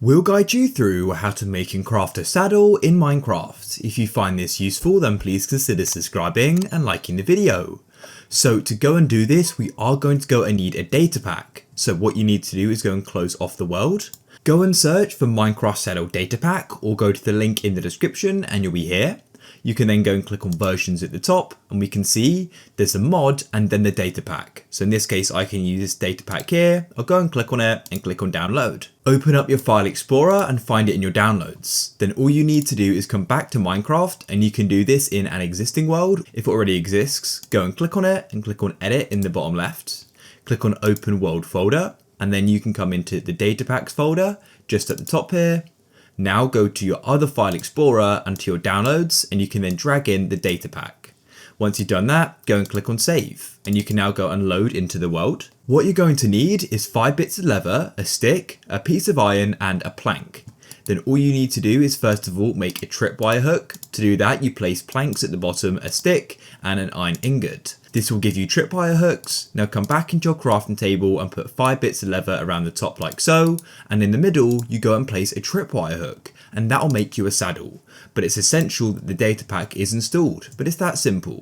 We'll guide you through how to make and craft a saddle in Minecraft. If you find this useful, then please consider subscribing and liking the video. So to go and do this, we are going to go and need a data pack. So what you need to do is go and close off the world. Go and search for Minecraft Saddle Data Pack or go to the link in the description and you'll be here. You can then go and click on versions at the top and we can see there's a mod and then the data pack. So in this case, I can use this data pack here. I'll go and click on it and click on download. Open up your file explorer and find it in your downloads. Then all you need to do is come back to Minecraft and you can do this in an existing world. If it already exists, go and click on it and click on edit in the bottom left. Click on open world folder and then you can come into the data packs folder just at the top here. Now go to your other file explorer and to your downloads and you can then drag in the data pack. Once you've done that, go and click on save and you can now go and load into the world. What you're going to need is 5 bits of leather, a stick, a piece of iron and a plank. Then all you need to do is first of all make a tripwire hook. To do that you place planks at the bottom, a stick and an iron ingot. This will give you tripwire hooks. Now come back into your crafting table and put 5 bits of leather around the top like so, and in the middle you go and place a tripwire hook and that will make you a saddle. But it's essential that the data pack is installed, but it's that simple.